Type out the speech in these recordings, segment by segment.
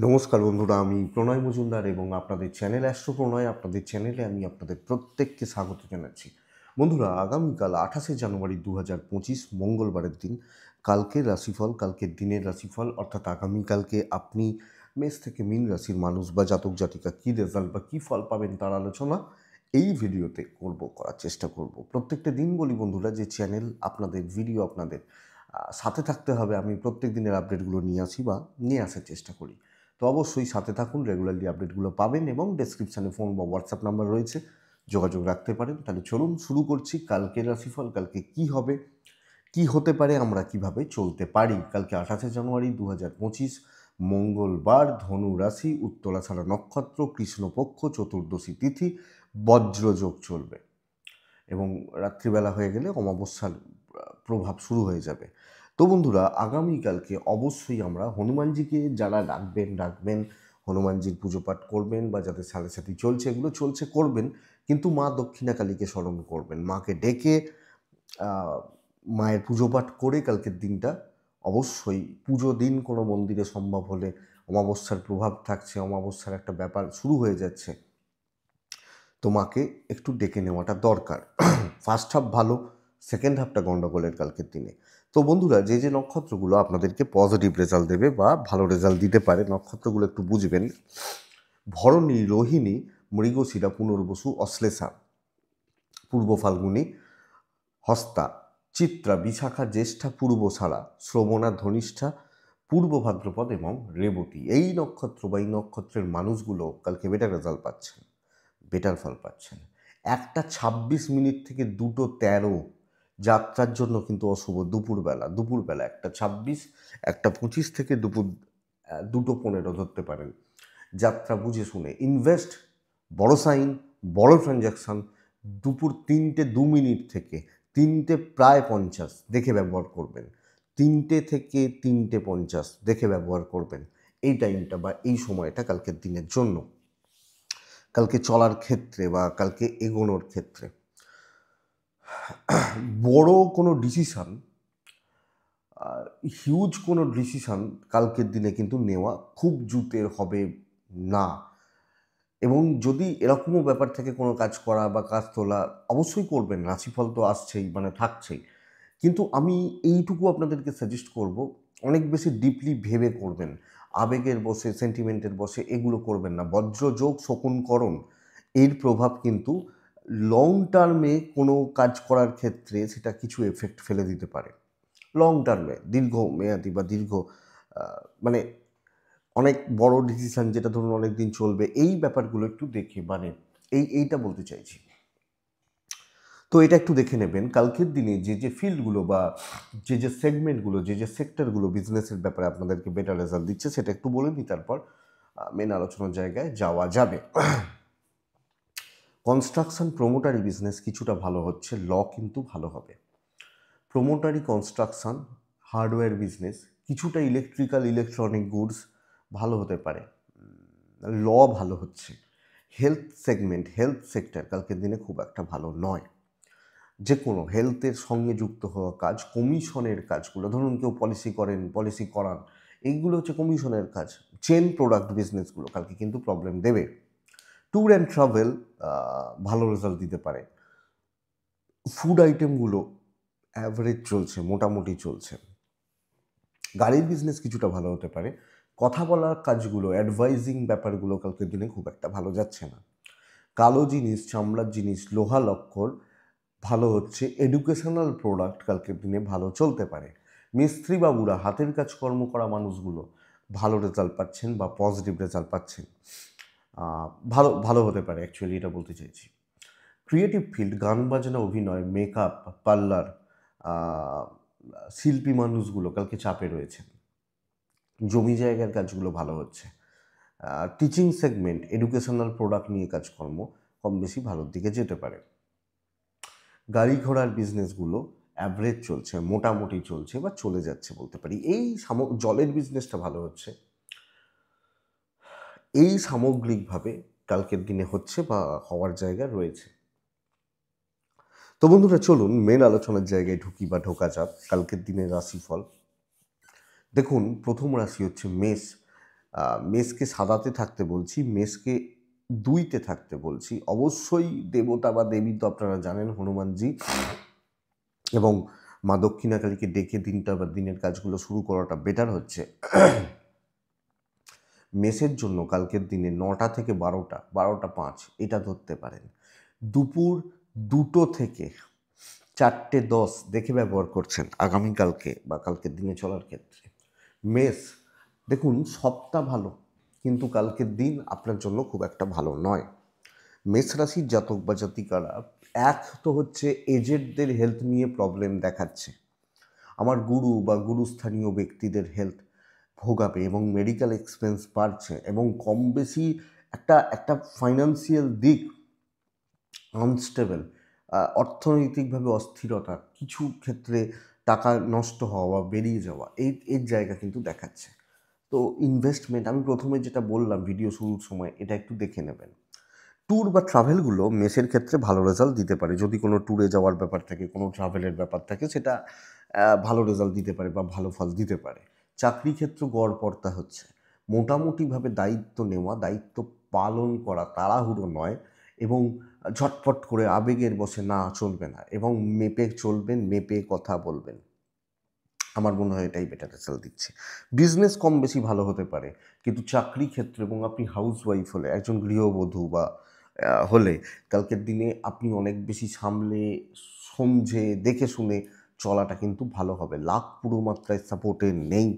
নমস্কার বন্ধুরা, আমি প্রণয় মজুমদার এবং আপনাদের চ্যানেল অ্যাস্ট্রো প্রণয়, আপনাদের চ্যানেলে আমি আপনাদের প্রত্যেককে স্বাগত জানাচ্ছি। বন্ধুরা, আগামীকাল 28শে জানুয়ারি 2025 মঙ্গলবারের দিন কালকের রাশিফল, কালকের দিনের রাশিফল অর্থাৎ আগামীকালকে আপনি মেষ থেকে মীন রাশির মানুষ বা জাতক জাতিকা কী রেজাল্ট বা কী ফল পাবেন তার আলোচনা এই ভিডিওতে করার চেষ্টা করব। প্রত্যেকটা দিন বলি বন্ধুরা যে চ্যানেল আপনাদের, ভিডিও আপনাদের সাথে থাকতে হবে। আমি প্রত্যেক দিনের আপডেটগুলো নিয়ে আসি বা নিয়ে আসার চেষ্টা করি। তো অবশ্যই সাথে থাকুন, রেগুলারলি আপডেটগুলো পাবেন এবং ডেসক্রিপশানে ফোন বা হোয়াটসঅ্যাপ নাম্বার রয়েছে, যোগাযোগ রাখতে পারেন। তাহলে চলুন শুরু করছি কালকের রাশিফল। কালকে কি হবে, কি হতে পারে, আমরা কিভাবে চলতে পারি। কালকে 28শে জানুয়ারি 2025 মঙ্গলবার, ধনু রাশি, উত্তরাষাঢ়া নক্ষত্র, কৃষ্ণপক্ষ, চতুর্দশী তিথি, বজ্রযোগ চলবে এবং রাত্রিবেলা হয়ে গেলে অমাবস্যার প্রভাব শুরু হয়ে যাবে। তো বন্ধুরা, আগামীকালকে অবশ্যই আমরা হনুমানজিকে যারা রাখবেন, হনুমানজির পুজো পাঠ করবেন বা যাদের সাথে সাথে চলছে এগুলো চলছে করবেন, কিন্তু মা দক্ষিণাকালীকে স্মরণ করবেন। মাকে ডেকে মায়ের পুজো পাঠ করে কালকের দিনটা অবশ্যই পুজো দিন কোনো মন্দিরে সম্ভব হলে, অমাবস্যার প্রভাব থাকছে, অমাবস্যার একটা ব্যাপার শুরু হয়ে যাচ্ছে, তোমাকে একটু ডেকে নেওয়াটা দরকার। ফার্স্ট হাফ ভালো, সেকেন্ড হাফটা গণ্ডগোলের কালকের দিনে। তো বন্ধুরা, যে যে নক্ষত্রগুলো আপনাদেরকে পজিটিভ রেজাল্ট দেবে বা ভালো রেজাল্ট দিতে পারে, নক্ষত্রগুলো একটু বুঝবেন। ভরণী, রোহিণী, মৃগশিরা, পুনর্বসু, অশ্লেষা, পূর্ব ফাল্গুনী, হস্তা, চিত্রা, বিশাখা, জ্যেষ্ঠা, পূর্বশারা, শ্রবণা, ধনিষ্ঠা, পূর্ব ভাদ্রপদ এবং রেবতী। এই নক্ষত্র বা এই নক্ষত্রের মানুষগুলো কালকে বেটার রেজাল্ট পাচ্ছেন, বেটার ফল পাচ্ছেন। 1:26 থেকে 2:13 যাত্রার জন্য কিন্তু অশুভ। দুপুরবেলা 1:26, 1:25 থেকে দুপুর 2:15 ধরতে পারেন। যাত্রা বুঝে শুনে ইনভেস্ট, বড় সাইন, বড় ট্রানজ্যাকশান দুপুর 3:02 থেকে 3:50 দেখে ব্যবহার করবেন। 3টে থেকে 3:50 দেখে ব্যবহার করবেন এই টাইমটা বা এই সময়টা কালকের দিনের জন্য, কালকে চলার ক্ষেত্রে বা কালকে এগোনোর ক্ষেত্রে। বড় কোনো ডিসিশান, হিউজ কোনো ডিসিশান কালকের দিনে কিন্তু নেওয়া খুব জুতের হবে না। এবং যদি এরকমও ব্যাপার থেকে কোনো কাজ করা বা কাজ তোলা, অবশ্যই করবেন, রাশিফল তো আসছেই, মানে থাকছেই। কিন্তু আমি এইটুকু আপনাদেরকে সাজেস্ট করব, অনেক বেশি ডিপলি ভেবে করবেন। আবেগের বশে, সেন্টিমেন্টের বশে এগুলো করবেন না। বজ্রযোগ, শকুনকরণ, এর প্রভাব কিন্তু লং টার্মে কোনো কাজ করার ক্ষেত্রে সেটা কিছু এফেক্ট ফেলে দিতে পারে। লং টার্মে, দীর্ঘমেয়াদী বা মানে অনেক বড় ডিসিশান যেটা ধরুন অনেক দিন চলবে, এই ব্যাপারগুলো একটু দেখে, মানে এইটা বলতে চাইছি। তো এটা একটু দেখে নেবেন কালকের দিনে যে যে ফিল্ডগুলো বা যে সেগমেন্টগুলো, যে সেক্টরগুলো বিজনেসের ব্যাপারে আপনাদেরকে বেটার রেজাল্ট দিচ্ছে, সেটা একটু বলে নিই, তারপর মেন আলোচনার জায়গায় যাওয়া যাবে। কনস্ট্রাকশন, প্রোমোটারি বিজনেস কিছুটা ভালো হচ্ছে, ল কিন্তু ভালো হবে। প্রোমোটারি, কনস্ট্রাকশন, হার্ডওয়্যার বিজনেস, কিছুটা ইলেকট্রনিক গুডস ভালো হতে পারে। ল ভালো হচ্ছে। হেলথ সেগমেন্ট, হেলথ সেক্টর কালকের দিনে খুব একটা ভালো নয়। যে কোনো হেলথের সঙ্গে যুক্ত হওয়া কাজ, কমিশনের কাজগুলো, ধরুন কেউ পলিসি করেন, পলিসি করান, এইগুলো হচ্ছে কমিশনের কাজ। চেন প্রোডাক্ট বিজনেসগুলো কালকে কিন্তু প্রবলেম দেবে। ট্যুর অ্যান্ড ট্রাভেল ভালো রেজাল্ট দিতে পারে। ফুড আইটেমগুলো অ্যাভারেজ চলছে, মোটামুটি চলছে। গাড়ির বিজনেস কিছুটা ভালো হতে পারে। কথা বলার কাজগুলো, অ্যাডভাইজিং ব্যাপারগুলো কালকের দিনে খুব একটা ভালো যাচ্ছে না। কালো জিনিস, চামড়ার জিনিস, লোহা লক্কর ভালো হচ্ছে। এডুকেশনাল প্রোডাক্ট কালকের দিনে ভালো চলতে পারে। মিস্ত্রি বাবুরা, হাতের কাজকর্ম করা মানুষগুলো ভালো রেজাল্ট পাচ্ছেন বা পজিটিভ রেজাল্ট পাচ্ছেন। ভালো ভালো হতে পারে, অ্যাকচুয়ালি এটা বলতে চাইছি। ক্রিয়েটিভ ফিল্ড, গান বাজনা, অভিনয়, মেকআপ, পার্লার, শিল্পী মানুষগুলো কালকে চাপে রয়েছে। জমি জায়গার কাজগুলো ভালো হচ্ছে। টিচিং সেগমেন্ট, এডুকেশনাল প্রোডাক্ট নিয়ে কাজকর্ম কম বেশি ভালোর দিকে যেতে পারে। গাড়ি ঘোড়ার বিজনেসগুলো অ্যাভারেজ চলছে, মোটামুটি চলছে বা চলে যাচ্ছে বলতে পারি। জলের বিজনেসটা ভালো হচ্ছে। এই সামগ্রিকভাবে কালকের দিনে হচ্ছে বা হওয়ার জায়গা রয়েছে। তো বন্ধুরা, চলুন মেন আলোচনার জায়গায় ঢুকি বা ঢোকা যাক। কালকের দিনের রাশিফল দেখুন, প্রথম রাশি হচ্ছে মেষ। মেষকে সাদাতে থাকতে বলছি, মেষকে 2তে থাকতে বলছি। অবশ্যই দেবতা বা দেবী তো আপনারা জানেন হনুমানজি, এবং মা দক্ষিণাকালীকে ডেকে দিনটা বা দিনের কাজগুলো শুরু করাটা বেটার হচ্ছে। মেষের জন্য কালকের দিনে 9টা থেকে 12টা, 12টা 5 এটা ধরতে পারেন। দুপুর 2টো থেকে 4টে 10 দেখে ব্যবহার করছেন আগামীকালকে বা কালকের দিনে চলার ক্ষেত্রে। মেষ, দেখুন সবটা ভালো, কিন্তু কালকের দিন আপনার জন্য খুব একটা ভালো নয়। মেষ রাশির জাতক বা জাতিকারা, এক তো হচ্ছে এজেডদের হেলথ নিয়ে প্রবলেম দেখাচ্ছে, আমার গুরু বা গুরুস্থানীয় ব্যক্তিদের হেলথ ভোগাবে এবং মেডিকেল এক্সপেন্স বাড়ছে, এবং কম বেশি একটা একটা ফাইন্যান্সিয়াল দিক আনস্টেবল, অর্থনৈতিকভাবে অস্থিরতা, কিছু ক্ষেত্রে টাকা নষ্ট হওয়া বা বেরিয়ে যাওয়া, এর জায়গা কিন্তু দেখাচ্ছে। তো ইনভেস্টমেন্ট, আমি প্রথমে যেটা বললাম ভিডিও শুরুর সময়, এটা একটু দেখে নেবেন। ট্যুর বা ট্রাভেলগুলো মেসের ক্ষেত্রে ভালো রেজাল্ট দিতে পারে। যদি কোনো ট্যুরে যাওয়ার ব্যাপার থাকে, কোনো ট্রাভেলের ব্যাপার থাকে, সেটা ভালো রেজাল্ট দিতে পারে বা ভালো ফল দিতে পারে। চাকরি ক্ষেত্র গড়পড়তা হচ্ছে। মোটামুটিভাবে দায়িত্ব নেওয়া, দায়িত্ব পালন করা, তাড়াহুড়ো নয়, এবং ঝটপট করে আবেগের বশে না চলবে না, এবং মেপে চলবেন, মেপে কথা বলবেন। আমার মনে হয় এটাই বেটার রেজাল্ট দিচ্ছে। বিজনেস কম বেশি ভালো হতে পারে, কিন্তু চাকরি ক্ষেত্রে, এবং আপনি হাউসওয়াইফ হলে, একজন গৃহবধূ বা হলে, কালকের দিনে আপনি অনেক বেশি সামলে সমঝে দেখে শুনে চলাটা কিন্তু ভালো হবে। লাক পুরো মাত্রায় সাপোর্টে নেই,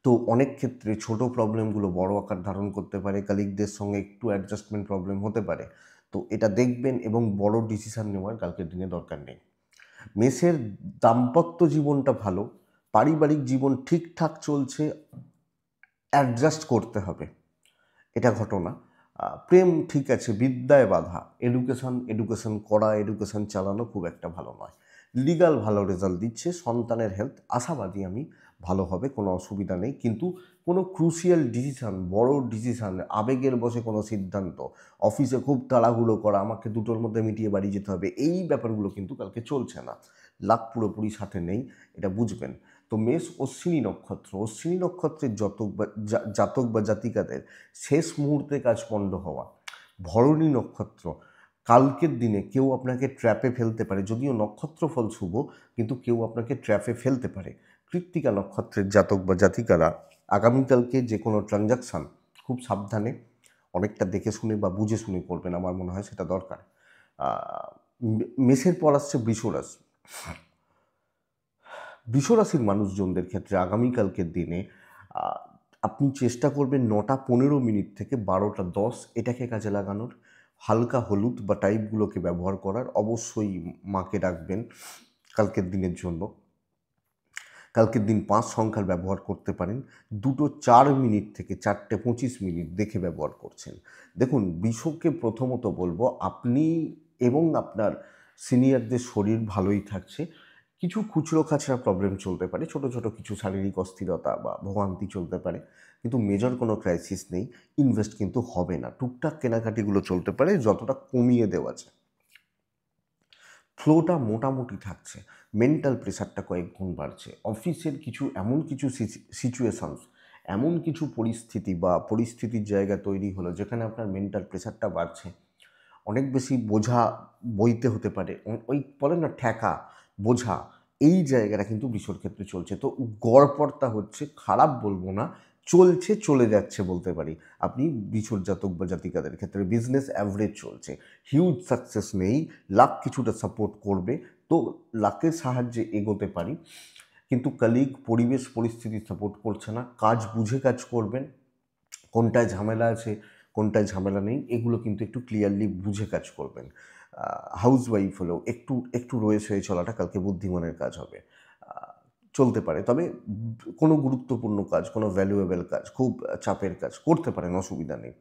তো অনেক ক্ষেত্রে ছোট প্রবলেমগুলো বড় আকার ধারণ করতে পারে। কালিগদের সঙ্গে একটু অ্যাডজাস্টমেন্ট প্রবলেম হতে পারে। তো এটা দেখবেন, এবং বড় ডিসিশন নেওয়ার কালকের দিনে দরকার নেই। মেষের দাম্পত্য জীবনটা ভালো, পারিবারিক জীবন ঠিকঠাক চলছে, অ্যাডজাস্ট করতে হবে, এটা ঘটনা। প্রেম ঠিক আছে, বিদ্যায় বাধা, এডুকেশন করা, এডুকেশন চালানো খুব একটা ভালো নয়। লিগাল ভালো রেজাল্ট দিচ্ছে। সন্তানের হেলথ আশাবাদী আমি, ভালো হবে, কোনো অসুবিধা নেই, কিন্তু কোনো ক্রুশিয়াল ডিসিশান, বড় ডিসিশান, আবেগের বশে কোনো সিদ্ধান্ত, অফিসে খুব তাড়াহুড়ো করা, আমাকে 2টোর মধ্যে মিটিয়ে বাড়ি যেতে হবে, এই ব্যাপারগুলো কিন্তু কালকে চলছে না। লাক পুরোপুরি সাথে নেই, এটা বুঝবেন। তো মেষ অশ্বিনী নক্ষত্র, অশ্বিনী নক্ষত্রের জাতক বা জাতিকাদের শেষ মুহূর্তে কাজ পণ্ড হওয়া। ভরণী নক্ষত্র, কালকের দিনে কেউ আপনাকে ট্র্যাপে ফেলতে পারে, যদিও নক্ষত্র ফল শুভ, কিন্তু কেউ আপনাকে ট্র্যাপে ফেলতে পারে। কৃত্তিকা নক্ষত্রের জাতক বা জাতিকারা, আগামীকালকে যে কোনো ট্রানজাকশান খুব সাবধানে, অনেকটা দেখে শুনে বা বুঝে শুনে করবেন, আমার মনে হয় সেটা দরকার। মেষের পর আসছে বৃষরাশি। বৃষরাশির মানুষজনদের ক্ষেত্রে আগামীকালকের দিনে আপনি চেষ্টা করবেন 9টা 15 থেকে 12টা 10 এটাকে কাজে লাগানোর, হালকা হলুদ বা টাইপগুলোকে ব্যবহার করার। অবশ্যই মাকে ডাকবেন কালকের দিনের জন্য। কালকের দিন 5 সংখ্যার ব্যবহার করতে পারেন। 2টো 4 থেকে 4টে 25 দেখে ব্যবহার করছেন। দেখুন, বিষকে প্রথমত বলবো, আপনি এবং আপনার সিনিয়রদের শরীর ভালোই থাকছে। কিছু খুচরো খাচরা প্রবলেম চলতে পারে, ছোট ছোট কিছু শারীরিক অস্থিরতা বা ভোগান্তি চলতে পারে, কিন্তু মেজর কোনো ক্রাইসিস নেই। ইনভেস্ট কিন্তু হবে না, টুকটাক কেনাকাটিগুলো চলতে পারে, যতটা কমিয়ে দেওয়া যায়। ফ্লোটা মোটামুটি থাকছে, মেন্টাল প্রেশারটা কয়েক গুণ বাড়ছে। অফিসের এমন কিছু সিচুয়েশনস, এমন কিছু পরিস্থিতি বা পরিস্থিতির জায়গা তৈরি হলো যেখানে আপনার মেন্টাল প্রেশারটা বাড়ছে, অনেক বেশি বোঝা বইতে হতে পারে, ওই বলেন না ঠেকা, বোঝা, এই জায়গাটা কিন্তু বিশ্বর ক্ষেত্রে চলছে। তো গড়পড়তা হচ্ছে, খারাপ বলবো না, চলছে, চলে যাচ্ছে বলতে পারি। আপনি বিছুর জাতক বা জাতিকাদের ক্ষেত্রে বিজনেস অ্যাভারেজ চলছে, হিউজ সাকসেস নেই, লাক কিছুটা সাপোর্ট করবে, তো লাকের সাহায্যে এগোতে পারি, কিন্তু কালিগ পরিবেশ পরিস্থিতি সাপোর্ট করছে না। কাজ বুঝে কাজ করবেন, কোনটায় ঝামেলা আছে, কোনটায় ঝামেলা নেই, এগুলো কিন্তু একটু ক্লিয়ারলি বুঝে কাজ করবেন। হাউসওয়াইফ হলেও একটু একটু রয়ে সয়ে চলাটা কালকে বুদ্ধিমানের কাজ হবে। চলতে পারে, তবে কোনো গুরুত্বপূর্ণ কাজ, কোনো ভ্যালুয়েবল কাজ, খুব চাপের কাজ করতে পারেন, অসুবিধা নেই।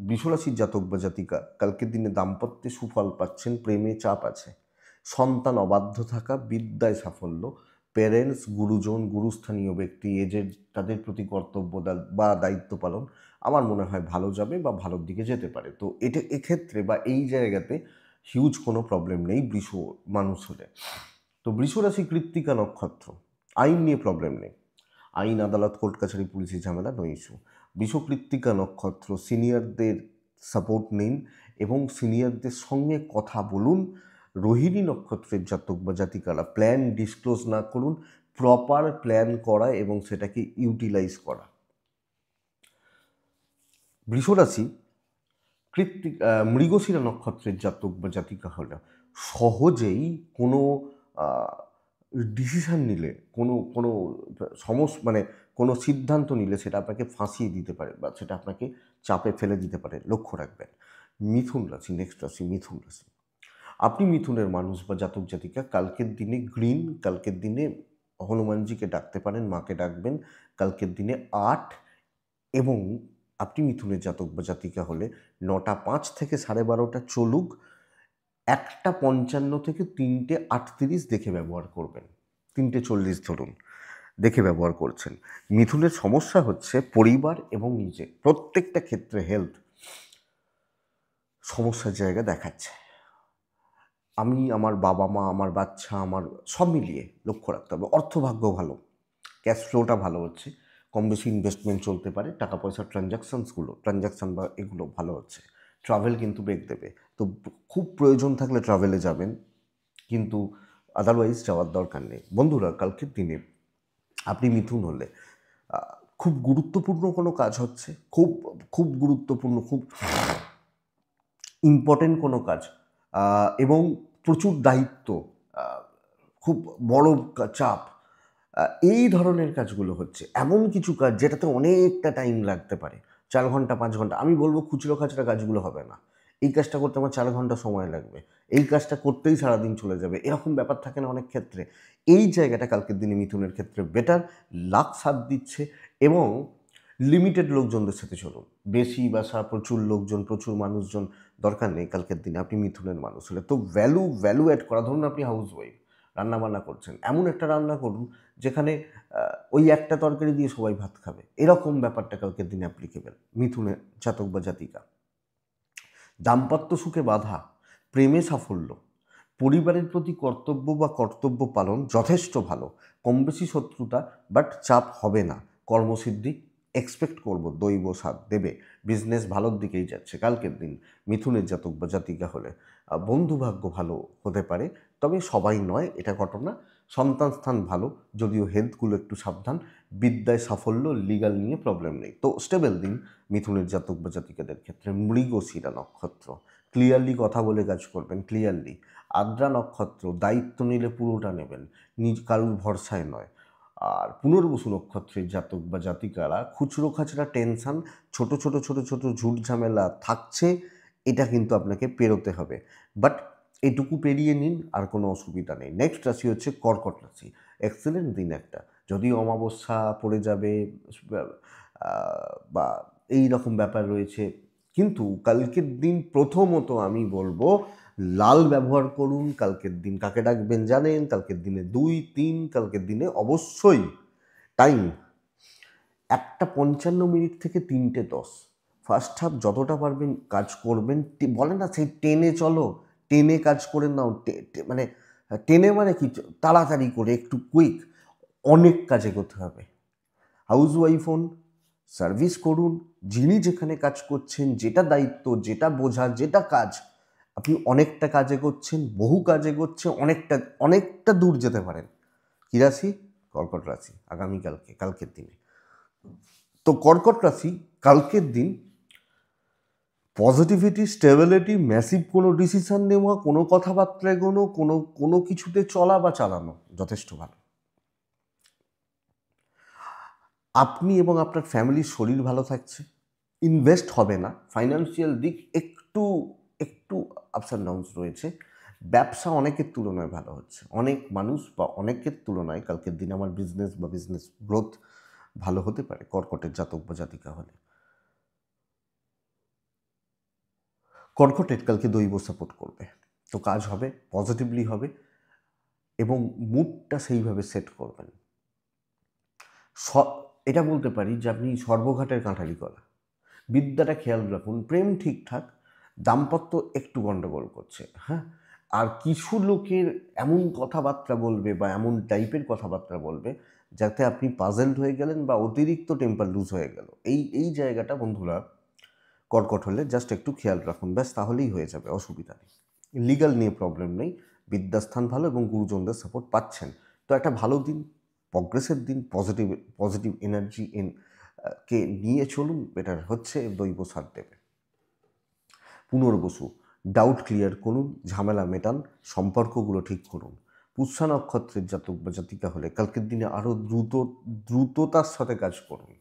বৃষরাশির জাতক বা জাতিকা, কালকের দিনে দাম্পত্যে সুফল পাচ্ছেন, প্রেমে চাপ আছে, সন্তান অবাধ্য থাকা, বিদ্যায় সাফল্য, প্যারেন্টস, গুরুজন, গুরুস্থানীয় ব্যক্তি, এজেড, তাদের প্রতি কর্তব্য বা দায়িত্ব পালন, আমার মনে হয় ভালো যাবে বা ভালোর দিকে যেতে পারে। তো এটা এক্ষেত্রে বা এই জায়গাতে হিউজ কোনো প্রবলেম নেই বৃষ মানুষ হলে। তো বৃষরাশি কৃত্তিকা নক্ষত্র, আইন নিয়ে প্রবলেম নেই। আইন আদালত কোর্ট কাছারি পুলিশি ঝামেলা নো ইস্যু। বিষকৃত্তিকা নক্ষত্র, সিনিয়রদের সাপোর্ট নিন এবং সিনিয়রদের সঙ্গে কথা বলুন। রোহিণী নক্ষত্রের জাতক বা জাতিকারা প্ল্যান ডিসক্লোজ না করুন, প্রপার প্ল্যান করা এবং সেটাকে ইউটিলাইজ করা। বৃষরাশি মৃগশিরা নক্ষত্রের জাতক বা জাতিকা হলে সহজেই কোনো ডিসিশান নিলে, কোনো সিদ্ধান্ত নিলে সেটা আপনাকে ফাঁসিয়ে দিতে পারে বা সেটা আপনাকে চাপে ফেলে দিতে পারে, লক্ষ্য রাখবেন। মিথুন রাশি, নেক্সট রাশি মিথুন রাশি। আপনি মিথুনের মানুষ বা জাতক জাতিকা, কালকের দিনে গ্রিন, কালকের দিনে হনুমানজিকে ডাকতে পারেন, মাকে ডাকবেন। কালকের দিনে 8 এবং আপনি মিথুনের জাতক বা জাতিকা হলে 9টা 5 থেকে 12:30 চলুক, 1টা 55 থেকে 3টে 38 দেখে ব্যবহার করবেন। 3টে 40 ধরুন, দেখে ব্যবহার করছেন। মিথুনের সমস্যা হচ্ছে পরিবার এবং নিজে প্রত্যেকটা ক্ষেত্রে হেলথ সমস্যার জায়গা দেখাচ্ছে। আমি, আমার বাবা মা, আমার বাচ্চা, আমার সব মিলিয়ে লক্ষ্য রাখতে হবে। অর্থভাগ্য ভালো, ক্যাশ ফ্লোটা ভালো হচ্ছে, কম বেশি ইনভেস্টমেন্ট চলতে পারে, টাকা পয়সার ট্রানজাকশান বা এগুলো ভালো হচ্ছে। ট্রাভেল কিন্তু বেগ দেবে, তো খুব প্রয়োজন থাকলে ট্রাভেলে যাবেন, কিন্তু আদারওয়াইজ যাওয়ার দরকার নেই। বন্ধুরা, কালকের দিনে আপনি মিথুন হলে খুব গুরুত্বপূর্ণ কোনো কাজ হচ্ছে, খুব খুব গুরুত্বপূর্ণ, খুব ইম্পর্টেন্ট কোনো কাজ, এবং প্রচুর দায়িত্ব, খুব বড় চাপ, এই ধরনের কাজগুলো হচ্ছে। এমন কিছু কাজ যেটাতে অনেকটা টাইম লাগতে পারে, 4 ঘন্টা 5 ঘন্টা। আমি বলবো খুচরো খাচরা কাজগুলো হবে না। এই কাজটা করতে আমার 4 ঘন্টা সময় লাগবে, এই কাজটা করতেই সারাদিন চলে যাবে, এরকম ব্যাপার থাকে না অনেক ক্ষেত্রে। এই জায়গাটা কালকের দিনে মিথুনের ক্ষেত্রে বেটার, লাক সাথ দিচ্ছে এবং লিমিটেড লোকজনদের সাথে চলুন। বেশি বাসা, প্রচুর লোকজন, প্রচুর মানুষজন দরকার নেই কালকের দিনে আপনি মিথুনের মানুষ হলে। তো ভ্যালু অ্যাড করা, ধরুন আপনি হাউস ওয়াইফ, রান্নাবান্না করছেন, এমন একটা রান্না করুন যেখানে ওই একটা তরকারি দিয়ে সবাই ভাত খাবে, এরকম ব্যাপারটা কালকের দিনে অ্যাপ্লিকেবল মিথুনের জাতক বা জাতিকা। দাম্পত্য সুখে বাধা, প্রেমে সাফল্য, পরিবারের প্রতি কর্তব্য বা কর্তব্য পালন যথেষ্ট ভালো, কম বেশি শত্রুতা বাট চাপ হবে না, কর্মসিদ্ধি এক্সপেক্ট করব, দৈব সাথ দেবে, বিজনেস ভালোর দিকেই যাচ্ছে কালকের দিন মিথুনের জাতক বা জাতিকা হলে। বন্ধুভাগ্য ভালো হতে পারে, তবে সবাই নয়, এটা ঘটনা। সন্তান স্থান ভালো, যদিও হেলথগুলো একটু সাবধান। বিদ্যায় সাফল্য, লিগাল নিয়ে প্রবলেম নেই। তো স্টেবল দিন মিথুনের জাতক বা জাতিকাদের ক্ষেত্রে। মৃগশিরা নক্ষত্র, ক্লিয়ারলি কথা বলে কাজ করবেন, ক্লিয়ারলি। আদ্রা নক্ষত্র, দায়িত্ব নিলে পুরোটা নেবেন, কারুর ভরসায় নয়। আর পুনর্বসু নক্ষত্রের জাতক বা জাতিকারা খুচরো খাচরা টেনশান, ছোট ছোট ছোট ছোট ঝুট ঝামেলা থাকছে, এটা কিন্তু আপনাকে পেরোতে হবে, বাট এটুকু পেরিয়ে নিন, আর কোনো অসুবিধা নেই। নেক্সট রাশি হচ্ছে কর্কট রাশি। এক্সেলেন্ট দিন একটা, যদিও অমাবস্যা পড়ে যাবে বা এই রকম ব্যাপার রয়েছে, কিন্তু কালকের দিন প্রথমত আমি বলবো লাল ব্যবহার করুন। কালকের দিন কাকে ডাকবেন জানেন, কালকের দিনে 2 3, কালকের দিনে অবশ্যই টাইম 1টা 55 থেকে 3টে 10। ফার্স্ট হাফ যতটা পারবেন কাজ করবেন, বলে না সেই টেনে চলো, টেনে কাজ করে নাও, মানে টেনে মানে কি, তাড়াতাড়ি করে, একটু কুইক, অনেক কাজ এগোতে হবে। হাউস ওয়াইফ হন, সার্ভিস করুন, যিনি যেখানে কাজ করছেন, যেটা দায়িত্ব, যেটা বোঝা, যেটা কাজ, আপনি অনেকটা কাজ এগোচ্ছেন, বহু কাজ এগোচ্ছে, অনেকটা অনেকটা দূর যেতে পারেন। কী রাশি? কর্কট রাশি। কালকের দিনে তো কর্কট রাশি কালকের দিন পজিটিভিটি, স্টেবিলিটি, ম্যাসিভ কোনো ডিসিশন নেওয়া, কোনো কথাবার্তা এগোনো, কোনো কিছুতে চলা বা চালানো যথেষ্ট ভালো। আপনি এবং আপনার ফ্যামিলির শরীর ভালো থাকছে, ইনভেস্ট হবে না, ফাইন্যান্সিয়াল দিক একটু একটু আপস অ্যান্ড ডাউনস রয়েছে। ব্যবসা অনেকের তুলনায় ভালো হচ্ছে, অনেক মানুষ বা অনেকের তুলনায় কালকের দিন আমার বিজনেস গ্রোথ ভালো হতে পারে কর্কটের জাতক বা জাতিকা হলে। কর্কটের কালকে দৈব সাপোর্ট করবে, তো কাজ হবে, পজিটিভলি হবে এবং মুডটা সেইভাবে সেট করবেন। এটা বলতে পারি যে আপনি সর্বঘাটের কাঁঠালি কলা। বিদ্যাটা খেয়াল রাখুন, প্রেম ঠিকঠাক, দাম্পত্য একটু গণ্ডগোল করছে, হ্যাঁ। আর কিছু লোকের এমন কথাবার্তা বলবে বা এমন টাইপের কথাবার্তা বলবে যাতে আপনি পাজেলড হয়ে গেলেন বা অতিরিক্ত টেম্পার লুজ হয়ে গেল। এই জায়গাটা বন্ধুরা কর্কট হলে জাস্ট একটু খেয়াল রাখুন, ব্যাস তাহলেই হয়ে যাবে, অসুবিধা নেই। লিগ্যাল নিয়ে প্রবলেম নেই, বিদ্যাস্থান ভালো এবং গুরুজনদের সাপোর্ট পাচ্ছেন। তো একটা ভালো দিন, প্রগ্রেসের দিন, পজিটিভ এনার্জি কে নিয়ে চলুন, বেটার হচ্ছে দৈব সাথ দেবে। পুনর্বসু, ডাউট ক্লিয়ার করুন, ঝামেলা মেটান, সম্পর্কগুলো ঠিক করুন। পুষ্যা নক্ষত্রের জাতক বা জাতিকা হলে কালকের দিনে আরও দ্রুততার সাথে কাজ করুন।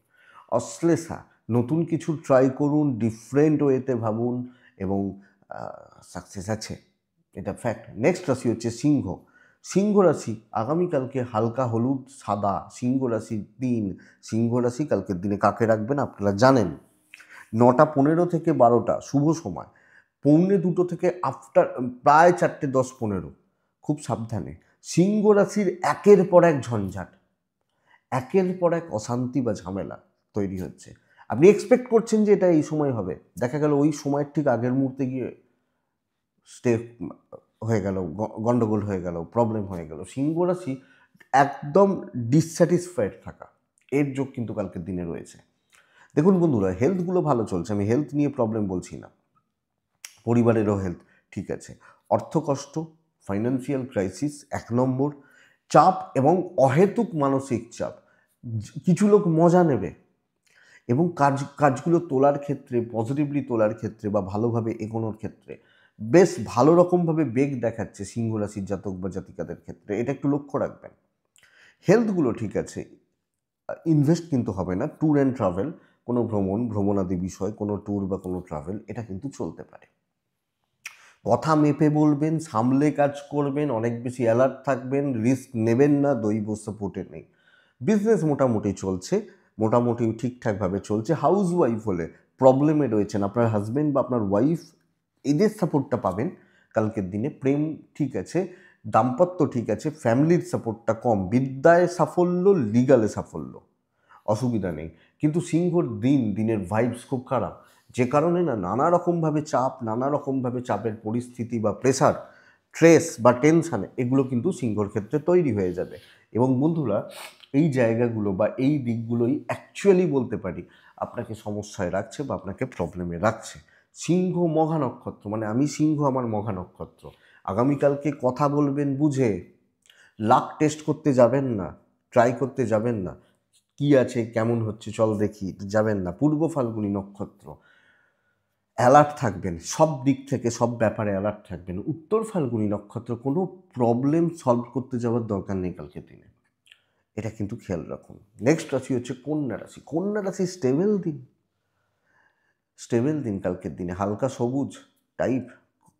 অশ্লেষা, নতুন কিছু ট্রাই করুন, ডিফারেন্ট ওয়েতে ভাবুন এবং সাকসেস আছে, এটা ফ্যাক্ট। নেক্সট রাশি হচ্ছে সিংহ। সিংহ রাশি আগামীকালকে হালকা হলুদ সাদা, সিংহ রাশির দিন। সিংহ রাশি কালকের দিনে কাকে রাখবেন আপনারা জানেন। 9:15 থেকে 12টা শুভ সময়, 1:45 থেকে আফটার প্রায় 4:10-15, খুব সাবধানে। সিংহ রাশির একের পর এক ঝঞ্ঝাট, একের পর এক অশান্তি বা ঝামেলা তৈরি হচ্ছে। আপনি এক্সপেক্ট করছেন যে এটা এই সময় হবে, দেখা গেল ওই সময়ের ঠিক আগের মুহূর্তে গিয়ে স্টেপ হয়ে গেল, গন্ডগোল হয়ে গেল, প্রবলেম হয়ে গেল। সিংহ রাশি একদম ডিসস্যাটিসফাইড থাকা, এর যোগ কিন্তু কালকের দিনে রয়েছে। দেখুন বন্ধুরা, হেলথগুলো ভালো চলছে, আমি হেলথ নিয়ে প্রবলেম বলছি না, পরিবারেরও হেলথ ঠিক আছে। অর্থকষ্ট, ফাইন্যান্সিয়াল ক্রাইসিস 1 নম্বর, চাপ এবং অহেতুক মানসিক চাপ। কিছু লোক মজা নেবে এবং কাজগুলো তোলার ক্ষেত্রে, পজিটিভলি তোলার ক্ষেত্রে বা ভালোভাবে এগোনোর ক্ষেত্রে বেশ ভালো রকমভাবে বেগ দেখাচ্ছে সিংহ রাশির জাতক বা জাতিকাদের ক্ষেত্রে, এটা একটু লক্ষ্য রাখবেন। হেলথগুলো ঠিক আছে, ইনভেস্ট কিন্তু হবে না। ট্যুর অ্যান্ড ট্রাভেল, কোনো ভ্রমণাদি বিষয়, কোনো ট্যুর বা কোনো ট্রাভেল, এটা কিন্তু চলতে পারে। কথা মেপে বলবেন, সামলে কাজ করবেন, অনেক বেশি অ্যালার্ট থাকবেন, রিস্ক নেবেন না, দৈব সাপোর্টে নেই। বিজনেস মোটামুটি চলছে, মোটামুটি ঠিকঠাকভাবে চলছে। হাউস ওয়াইফ হলে প্রবলেমে রয়েছেন, আপনার হাজব্যান্ড বা আপনার ওয়াইফ এদের সাপোর্টটা পাবেন কালকের দিনে। প্রেম ঠিক আছে, দাম্পত্য ঠিক আছে, ফ্যামিলির সাপোর্টটা কম। বিদ্যায় সাফল্য, লিগালে সাফল্য, অসুবিধা নেই। কিন্তু সিংহর দিনের ভাইবস খুব খারাপ, যে কারণে নানা রকমভাবে চাপ, নানা রকমভাবে চাপের পরিস্থিতি বা প্রেশার, স্ট্রেস বা টেনশান, এগুলো কিন্তু সিংহর ক্ষেত্রে তৈরি হয়ে যাবে। এবং বন্ধুরা, এই জায়গাগুলো বা এই দিকগুলোই অ্যাকচুয়ালি বলতে পারি আপনাকে সমস্যায় রাখছে বা আপনাকে প্রবলেমে রাখছে। সিংহ মঘা নক্ষত্র, মানে আমি সিংহ, আমার মঘা নক্ষত্র। আগামীকালকে কথা বলবেন বুঝে, লাক টেস্ট করতে যাবেন না, ট্রাই করতে যাবেন না, কি আছে কেমন হচ্ছে চল দেখি, যাবেন না। পূর্ব ফাল্গুনী নক্ষত্র, অ্যালার্ট থাকবেন সব দিক থেকে, সব ব্যাপারে অ্যালার্ট থাকবেন। উত্তর ফাল্গুনী নক্ষত্র, কোনো প্রবলেম সলভ করতে যাওয়ার দরকার নেই কালকের দিনে, এটা কিন্তু খেয়াল রাখুন। নেক্সট রাশি হচ্ছে কন্যা রাশি। কন্যা রাশি স্টেবল দিন কালকের দিনে, হালকা সবুজ টাইপ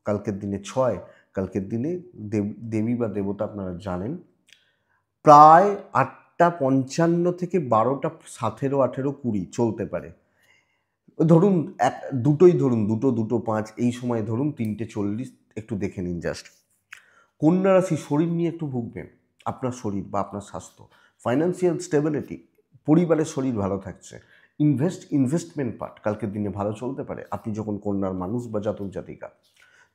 কালকের দিনে 6। কালকের দিনে দেবী বা দেবতা আপনারা জানেন। প্রায় 8:55 থেকে 12টা 17, 18, 20 চলতে পারে। ধরুন দুটোই ধরুন, 2:05 এই সময় ধরুন, 3:40 একটু দেখে নিন জাস্ট। কন্যা রাশি শরীর নিয়ে একটু ভুগবেন, আপনার শরীর বা আপনার স্বাস্থ্য। ফাইন্যান্সিয়াল স্টেবিলিটি, পরিবারের শরীর ভালো থাকছে। ইনভেস্টমেন্ট পার্ট কালকের দিনে ভালো চলতে পারে, আপনি যখন কন্যার মানুষ বা জাতক জাতিকা।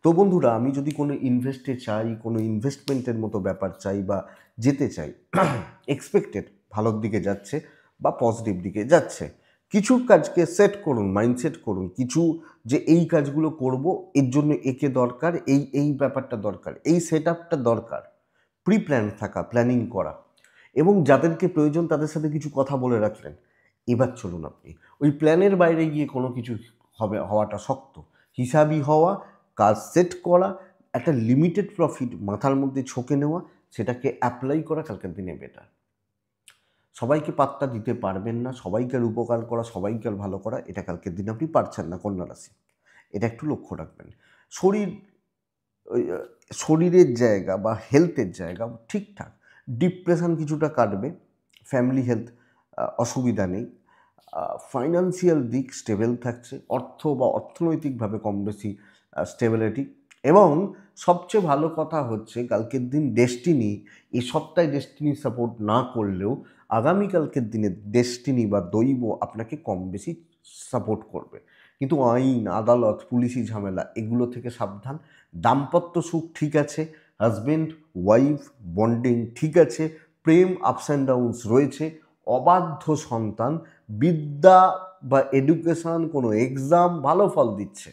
তো বন্ধুরা, আমি যদি কোনো ইনভেস্টে চাই, কোনো ইনভেস্টমেন্টের মতো ব্যাপার চাই বা যেতে চাই, এক্সপেক্টেড ভালোর দিকে যাচ্ছে বা পজিটিভ দিকে যাচ্ছে। কিছু কাজকে সেট করুন, মাইন্ডসেট করুন, কিছু যে এই কাজগুলো করব, এর জন্য একে দরকার, এই ব্যাপারটা দরকার, এই সেট আপটা দরকার। প্রি প্ল্যান থাকা, প্ল্যানিং করা, এবং যাদেরকে প্রয়োজন তাদের সাথে কিছু কথা বলে রাখলেন। এবার চলুন আপনি ওই প্ল্যানের বাইরে গিয়ে কোনো কিছু হওয়াটা শক্ত। হিসাবি হওয়া, কাজ সেট করা, একটা লিমিটেড প্রফিট মাথার মধ্যে ছোঁকে নেওয়া, সেটাকে অ্যাপ্লাই করা কালকের দিনে বেটার। সবাইকে পাত্তা দিতে পারবেন না, সবাইকে আর উপকার করা, সবাইকে আর ভালো করা, এটা কালকের দিনে আপনি পারছেন না কন্যা রাশি, এটা একটু লক্ষ্য রাখবেন। শরীরের জায়গা বা হেলথের জায়গা ঠিকঠাক, ডিপ্রেশন কিছুটা কাটবে, ফ্যামিলি হেলথ অসুবিধা নেই, ফাইন্যান্সিয়াল দিক স্টেবল থাকছে, অর্থ বা অর্থনৈতিকভাবে কম বেশি স্টেবিলিটি। এবং সবচেয়ে ভালো কথা হচ্ছে কালকের দিন ডেস্টিনি, এই সপ্তাহে ডেস্টিনি সাপোর্ট না করলেও আগামীকালকের দিনে ডেস্টিনি বা দৈব আপনাকে কম বেশি সাপোর্ট করবে। কিন্তু আইন, আদালত, পুলিশি ঝামেলা, এগুলো থেকে সাবধান। দাম্পত্য সুখ ঠিক আছে, হাজব্যান্ড ওয়াইফ বন্ডিং ঠিক আছে, প্রেম আপস অ্যান্ড ডাউনস রয়েছে, অবাধ্য সন্তান, বিদ্যা বা এডুকেশন, কোনো এক্সাম ভালো ফল দিচ্ছে,